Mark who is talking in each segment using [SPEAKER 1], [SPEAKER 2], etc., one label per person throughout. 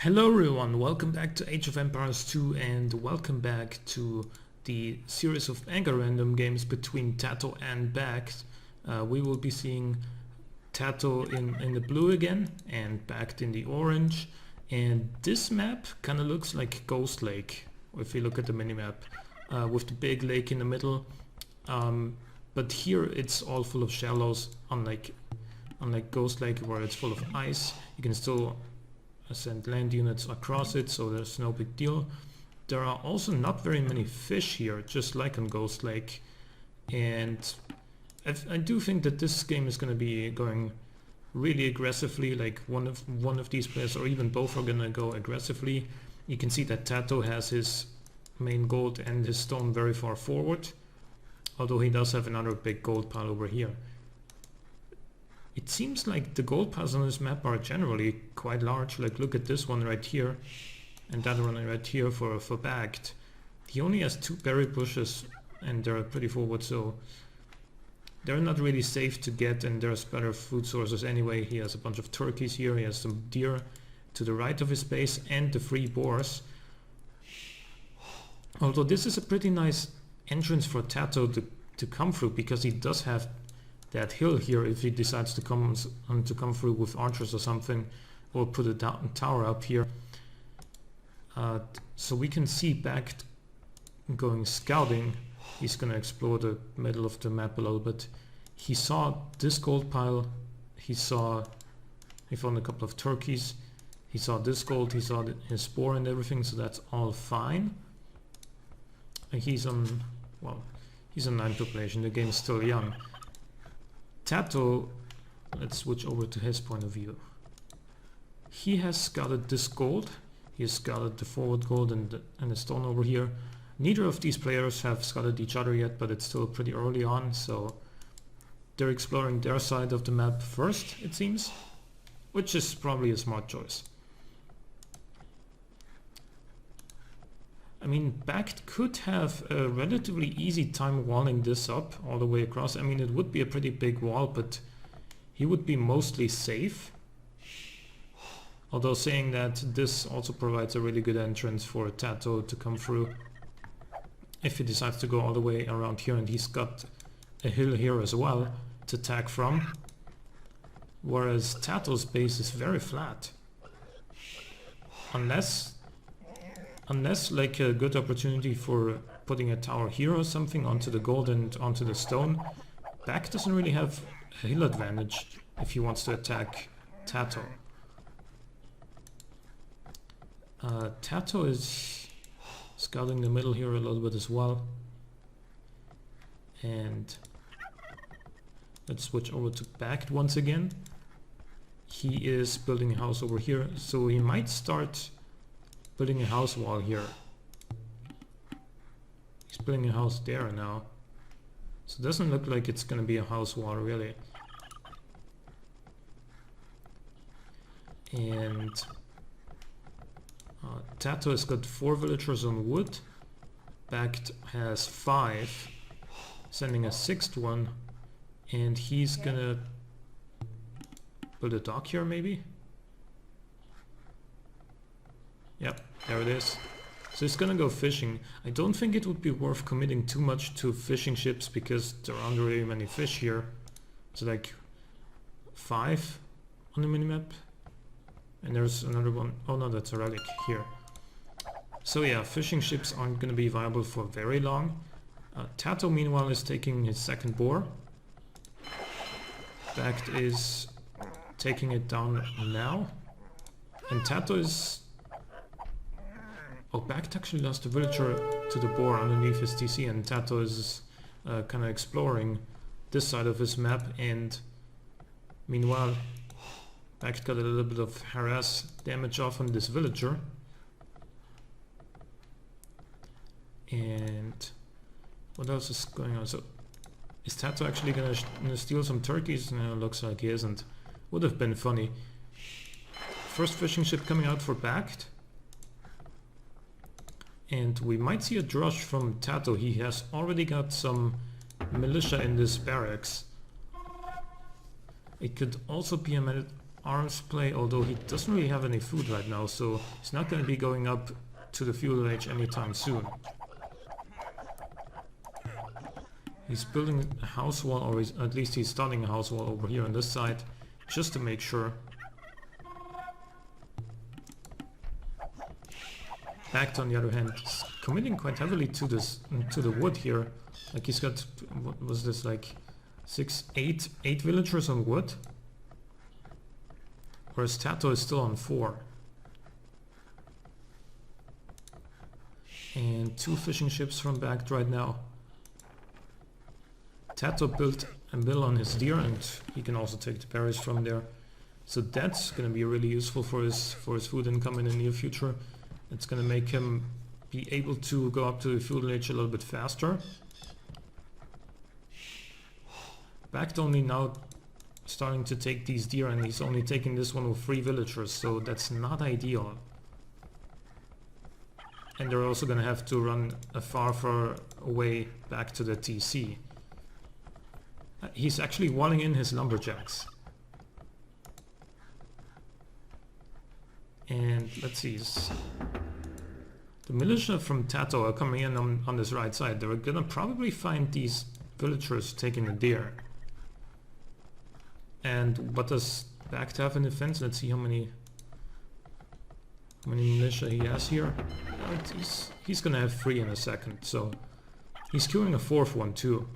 [SPEAKER 1] Hello everyone, welcome back to Age of Empires 2 and welcome back to the series of Anchor random games between TaToH and BacT. We will be seeing TaToH in the blue again and BacT in the orange, and this map kind of looks like Ghost Lake if you look at the minimap, with the big lake in the middle, but here it's all full of shallows, unlike Ghost Lake where it's full of ice. You can still send land units across it, so there's no big deal. There are also not very many fish here, just like on Ghost Lake, and I do think that this game is going to be going really aggressively, like one of these players or even both are going to go aggressively. You can see that TaToH has his main gold and his stone very far forward, although he does have another big gold pile over here. It seems like the gold piles on this map are generally quite large. Like, look at this one right here and that one right here for BacT. He only has 2 berry bushes and they're pretty forward, so they're not really safe to get, and there's better food sources anyway. He has a bunch of turkeys here, he has some deer to the right of his base and the 3 boars. Although this is a pretty nice entrance for TaToH to come through, because he does have that hill here if he decides to come through with archers or something, or put a tower up here. So we can see BacT going scouting. He's gonna explore the middle of the map a little bit. He saw this gold pile, he found a couple of turkeys, he saw this gold, he saw his spore and everything, so that's all fine. And he's on 9 population, the game's still young. TaToH, let's switch over to his point of view. He has scouted this gold, he has scouted the forward gold and the stone over here. Neither of these players have scouted each other yet, but it's still pretty early on, so they're exploring their side of the map first, it seems, which is probably a smart choice. I mean, BacT could have a relatively easy time walling this up all the way across. I mean, it would be a pretty big wall, but he would be mostly safe. Although saying that, this also provides a really good entrance for TaToH to come through if he decides to go all the way around here, and he's got a hill here as well to attack from, whereas TaToH's base is very flat. Unless like a good opportunity for putting a tower here or something onto the gold and onto the stone. BacT doesn't really have a hill advantage if he wants to attack TaToH. TaToH is scouting the middle here a little bit as well. And let's switch over to BacT once again. He is building a house over here, so he might start building a house wall here. He's building a house there now. So it doesn't look like it's gonna be a house wall really. And TaToH has got 4 villagers on wood. BacT has 5, sending a 6th one, and he's gonna build a dock here maybe? Yep, there it is. So he's gonna go fishing. I don't think it would be worth committing too much to fishing ships because there aren't really many fish here. It's like 5 on the minimap. And there's another one. Oh no, that's a relic here. So yeah, fishing ships aren't gonna be viable for very long. TaToH meanwhile is taking his 2nd boar. BacT is taking it down now. And TaToH is... Oh, BacT actually lost a villager to the boar underneath his TC, and TaToH is kind of exploring this side of his map, and meanwhile BacT got a little bit of harass damage off on this villager. And what else is going on? So is TaToH actually gonna steal some turkeys? No, looks like he isn't. Would have been funny. First fishing ship coming out for BacT. And we might see a drush from TaToH. He has already got some militia in this barracks. It could also be a arms play, although he doesn't really have any food right now, so he's not going to be going up to the feudal age anytime soon. He's building a house wall, or at least he's starting a house wall over here on this side, just to make sure. BacT, on the other hand, is committing quite heavily to the wood here. Like he's got, what was this, like eight villagers on wood? Whereas TaToH is still on 4. And 2 fishing ships from BacT right now. TaToH built a mill on his deer, and he can also take the berries from there. So that's going to be really useful for his food income in the near future. It's going to make him be able to go up to the feudal age a little bit faster. BacT only now starting to take these deer, and he's only taking this one with 3 villagers, so that's not ideal. And they're also going to have to run a far away back to the TC. He's actually walling in his lumberjacks. And let's see, the militia from TaToH are coming in on this right side. They're gonna probably find these villagers taking the deer. And what does BacT have in defense? Let's see how many militia he has here. He's gonna have 3 in a second, so he's queuing a 4th one too.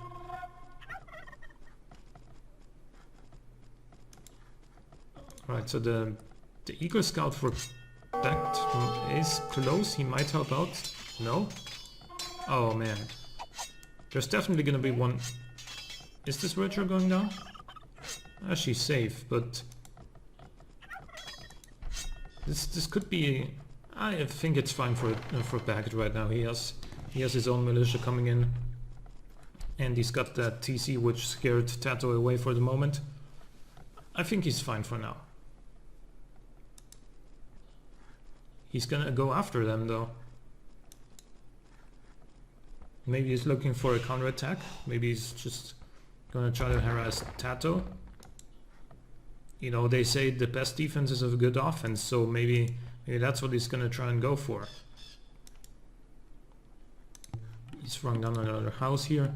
[SPEAKER 1] Right, so the Eagle Scout for BacT is close. He might help out. No? Oh man. There's definitely gonna be one. Is this villager going down? She's safe, but this could be. I think it's fine for BacT right now. He has his own militia coming in, and he's got that TC which scared TaToH away for the moment. I think he's fine for now. He's gonna go after them though. Maybe he's looking for a counterattack. Maybe he's just gonna try to harass TaToH. You know, they say the best defense is a good offense, so maybe that's what he's gonna try and go for. He's throwing down another house here.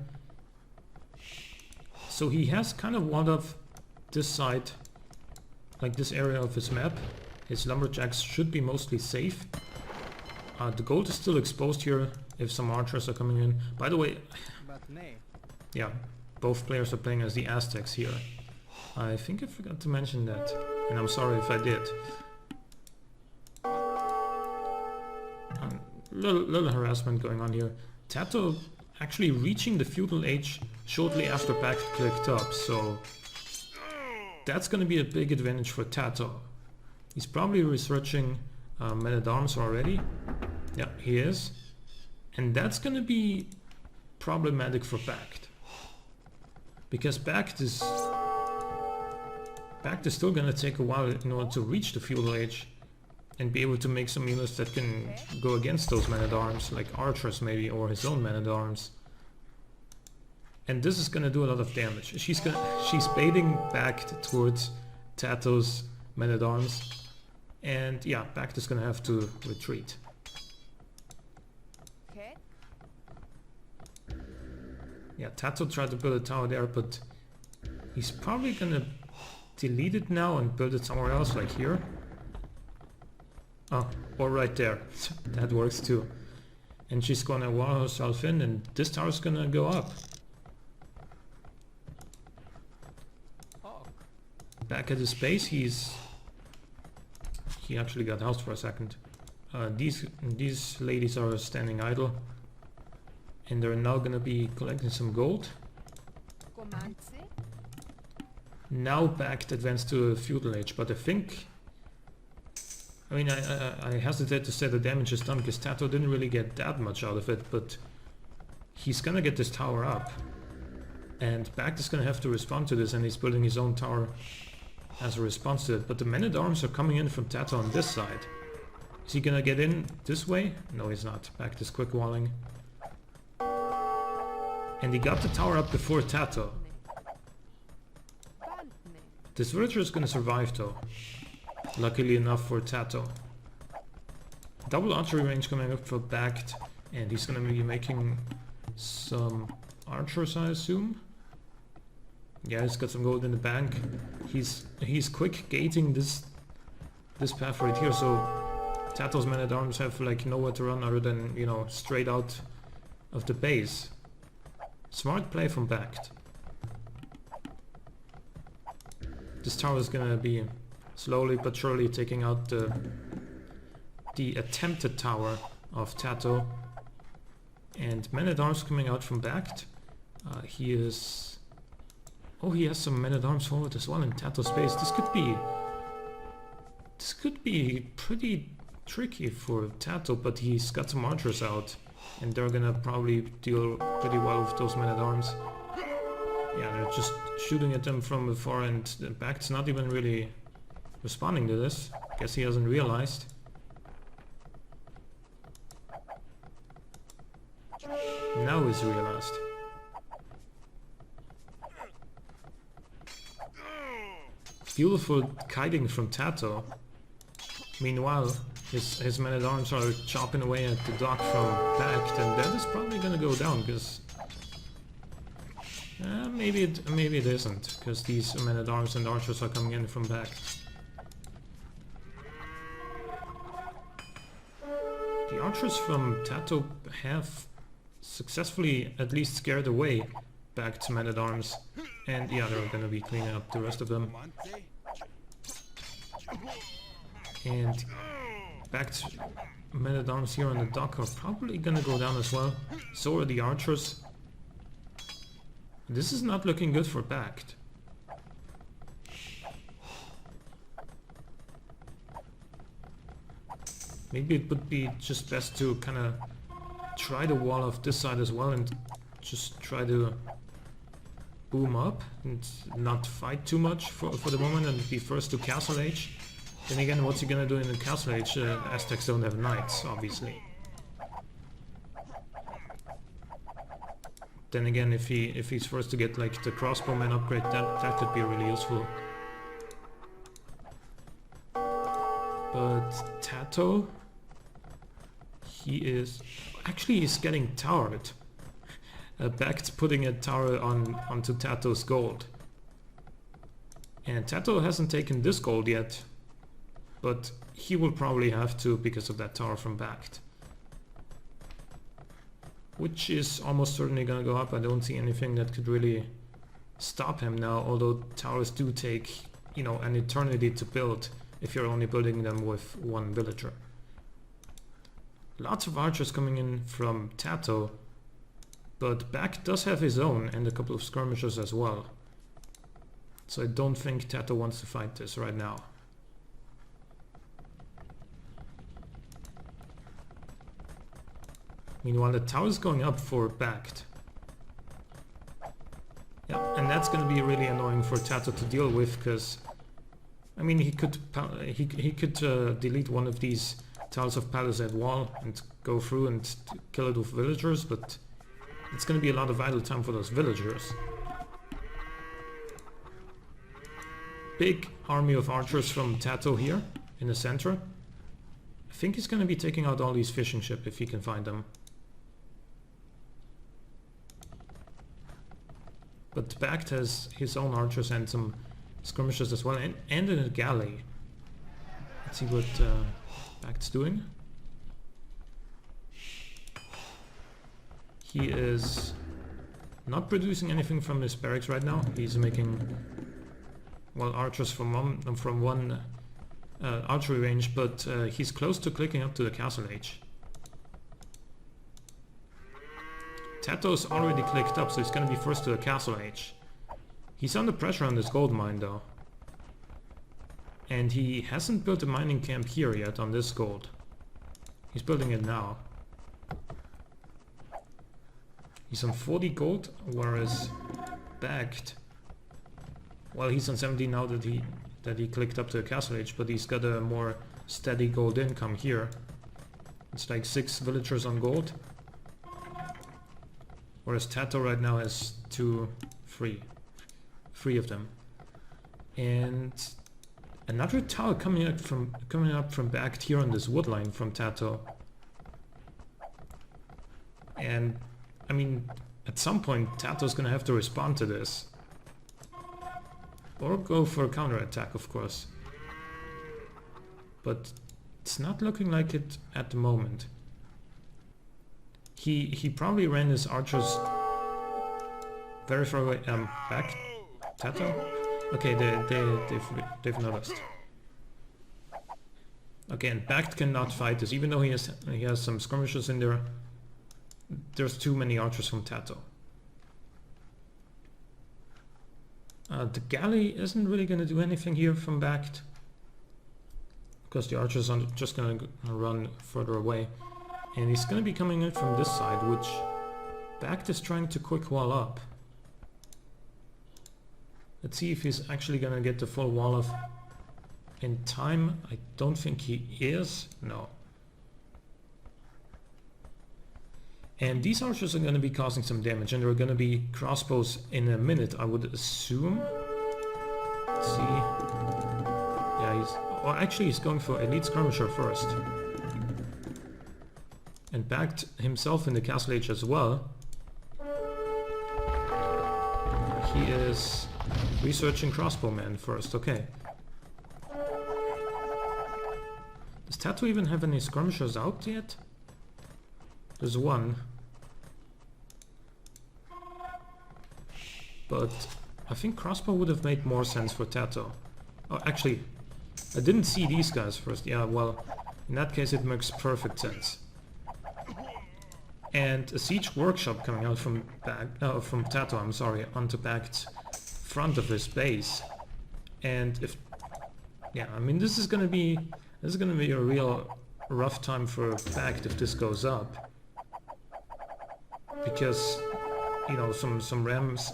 [SPEAKER 1] So he has kind of walled off this side, like this area of his map. His lumberjacks should be mostly safe. The gold is still exposed here if some archers are coming in. By the way, yeah, both players are playing as the Aztecs here. I think I forgot to mention that, and I'm sorry if I did. Little harassment going on here. TaToH actually reaching the feudal age shortly after BacT clicked up, so that's going to be a big advantage for TaToH. He's probably researching men-at-arms already. Yeah, he is. And that's going to be problematic for BacT. Because BacT is still going to take a while in order to reach the feudal age and be able to make some units that can go against those men-at-arms, like archers maybe, or his own men-at-arms. And this is going to do a lot of damage. She's baiting BacT towards TaToH's men-at-arms. And yeah, BacT is going to have to retreat. Yeah, TaToH tried to build a tower there, but he's probably going to delete it now and build it somewhere else, like here. Oh, or right there. That works too. And she's going to wall herself in, and this tower is going to go up. Back at his base, he actually got housed for a second. These ladies are standing idle, and they're now gonna be collecting some gold. Now BacT advanced to a feudal age, but I think, I mean, I hesitate to say the damage is done because TaToH didn't really get that much out of it, but he's gonna get this tower up, and BacT is gonna have to respond to this, and he's building his own tower as a response to it. But the men-at-arms are coming in from TaToH on this side. Is he gonna get in this way? No, he's not. BacT is quick walling. And he got the tower up before TaToH. This villager is gonna survive though. Luckily enough for TaToH. Double archery range coming up for BacT, and he's gonna be making some archers, I assume. Yeah, he's got some gold in the bank. He's quick gating this path right here, so TaToH's men-at-arms have like nowhere to run other than, you know, straight out of the base. Smart play from BacT. This tower is gonna be slowly but surely taking out the attempted tower of TaToH. And men-at-arms coming out from BacT. He is... Oh, he has some men-at-arms forward as well in TaToH's space. This could be pretty tricky for TaToH, but he's got some archers out, and they're gonna probably deal pretty well with those men-at-arms. Yeah, they're just shooting at them from afar, and BacT's not even really responding to this. Guess he hasn't realized. Now he's realized. Beautiful kiting from TaToH. Meanwhile, his men-at-arms are chopping away at the dock from BacT, and that is probably gonna go down, because... maybe it isn't, because these men-at-arms and archers are coming in from BacT. The archers from TaToH have successfully at least scared away BacT's men-at-arms, and yeah, they're gonna be cleaning up the rest of them. And BacT's men-at-arms here on the dock are probably gonna go down as well. So are the archers. This is not looking good for BacT. Maybe it would be just best to kind of try the wall off this side as well and just try to boom up and not fight too much for the moment and be first to Castle Age. Then again, what's he gonna do in the Castle Age? The Aztecs don't have knights, obviously. Then again, if he's first to get like the crossbowman upgrade, that could be really useful. But TaToH, he's getting towered. BacT's putting a tower onto TaToH's gold. And TaToH hasn't taken this gold yet, but he will probably have to because of that tower from BacT. Which is almost certainly gonna go up. I don't see anything that could really stop him now, although towers do take, you know, an eternity to build if you're only building them with one villager. Lots of archers coming in from TaToH, but BacT does have his own and a couple of skirmishers as well. So I don't think TaToH wants to fight this right now. Meanwhile, the tower is going up for BacT. Yeah, and that's going to be really annoying for TaToH to deal with, because I mean, he could delete one of these Tiles of Palisade wall and go through and kill it with villagers, but it's going to be a lot of idle time for those villagers. Big army of archers from TaToH here in the center. I think he's going to be taking out all these fishing ships if he can find them. But BacT has his own archers and some skirmishers as well, and in a galley. Let's see what BacT's doing. He is not producing anything from his barracks right now. He's making, well, archers from one archery range, but he's close to clicking up to the Castle Age. TaToH's already clicked up, so he's going to be first to the Castle Age. He's under pressure on this gold mine though. And he hasn't built a mining camp here yet on this gold. He's building it now. He's on 40 gold, whereas BacT, well, he's on 70 now that he clicked up to the Castle Age, but he's got a more steady gold income here. It's like 6 villagers on gold. Whereas TaToH right now has 3 of them. And another tower coming up from BacT here on this wood line from TaToH. And I mean, at some point TaToH's gonna have to respond to this. Or go for a counterattack, of course. But it's not looking like it at the moment. He probably ran his archers very far away. Back? TaToH? Okay, they've noticed. Okay, and BacT cannot fight this, even though he has some skirmishers in there. There's too many archers from TaToH. The galley isn't really going to do anything here from BacT, because the archers are just going to run further away. And he's going to be coming in from this side, which BacT is trying to quick wall up. Let's see if he's actually going to get the full wall up in time. I don't think he is. No. And these archers are going to be causing some damage, and there are going to be crossbows in a minute, I would assume. Let's see. Yeah, he's going for elite skirmisher first. And BacT himself in the castle age as well. He is researching crossbowmen first, okay. Does TaToH even have any skirmishers out yet? There's one. But I think crossbow would have made more sense for TaToH. Oh, actually, I didn't see these guys first. Yeah, well, in that case it makes perfect sense. And a siege workshop coming out from TaToH, I'm sorry, onto BacT's front of his base. And if, yeah, I mean, this is gonna be a real rough time for BacT if this goes up, because, you know, some rams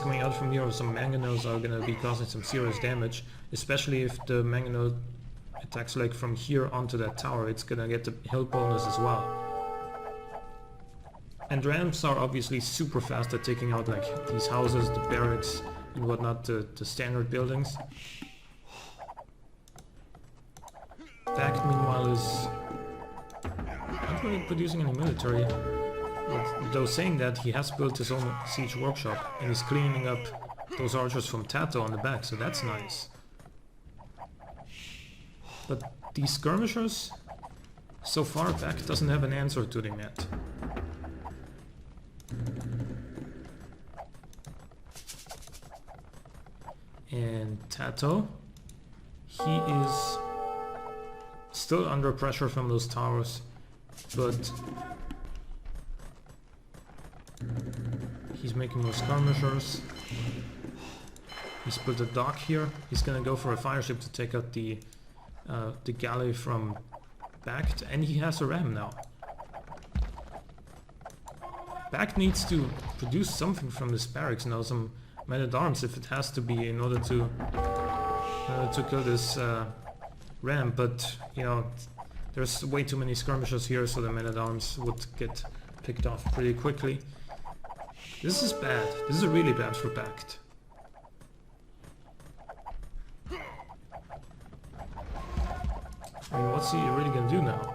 [SPEAKER 1] coming out from here, or some mangonels are gonna be causing some serious damage, especially if the mangonel attacks like from here onto that tower. It's gonna get the hill bonus as well. And rams are obviously super fast at taking out like these houses, the barracks and whatnot, the standard buildings. BacT meanwhile is not really producing any military, though saying that he has built his own siege workshop and he's cleaning up those archers from TaToH on the back, so that's nice. But these skirmishers, so far BacT doesn't have an answer to them yet. And TaToH, he is still under pressure from those towers, but he's making more skirmishers. He's built a dock here. He's gonna go for a fire ship to take out the galley from BacT, and he has a ram now. BacT needs to produce something from this barracks now, some men-at-arms if it has to be, in order to kill this ram, but you know, there's way too many skirmishers here, so the men-at-arms would get picked off pretty quickly. This is bad. This is really bad for BacT. I mean, what's he really gonna do now?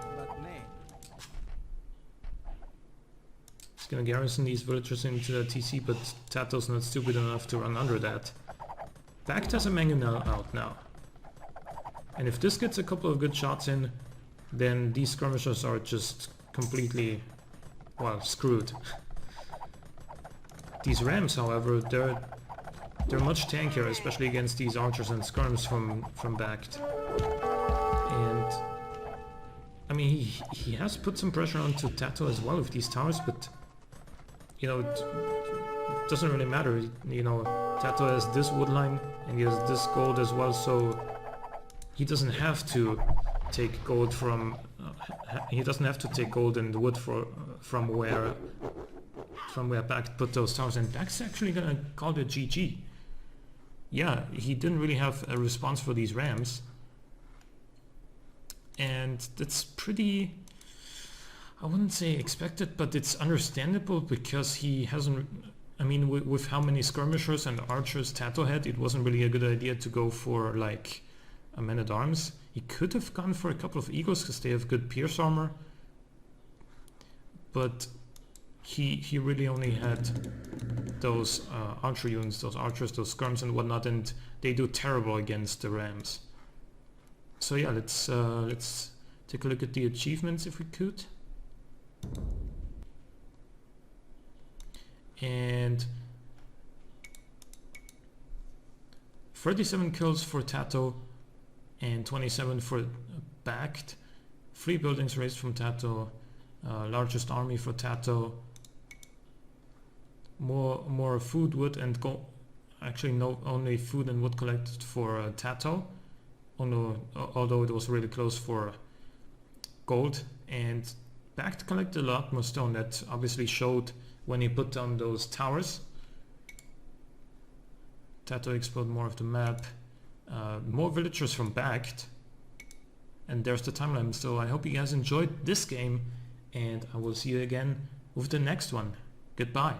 [SPEAKER 1] He's gonna garrison these villagers into the TC, but TaToH's not stupid enough to run under that. BacT has a mangonel out now. And if this gets a couple of good shots in, then these skirmishers are just completely, well, screwed. These rams, however, they're much tankier, especially against these archers and skirms from BacT. And I mean, he has put some pressure onto TaToH as well with these towers, but you know, it doesn't really matter. You know, TaToH has this wood line and he has this gold as well, so he doesn't have to take gold from. He doesn't have to take gold and wood from where BacT put those towers, and BacT's actually gonna call it GG. Yeah, he didn't really have a response for these rams. And that's pretty, I wouldn't say expected, but it's understandable, because he hasn't I mean, with how many skirmishers and archers TaToH had, it wasn't really a good idea to go for like a man-at-arms. He could have gone for a couple of eagles because they have good pierce armor, but he really only had those archer units, those archers, those skirms and whatnot, and they do terrible against the rams. So yeah, let's take a look at the achievements if we could. And 37 kills for TaToH and 27 for BacT. 3 buildings raised from TaToH. Largest army for TaToH. More food, wood and gold. Actually, no, only food and wood collected for TaToH. Although it was really close for gold. And BacT collected a lot more stone. That obviously showed when he put down those towers. TaToH explored more of the map. More villagers from BacT. And there's the timeline. So I hope you guys enjoyed this game, and I will see you again with the next one. Goodbye.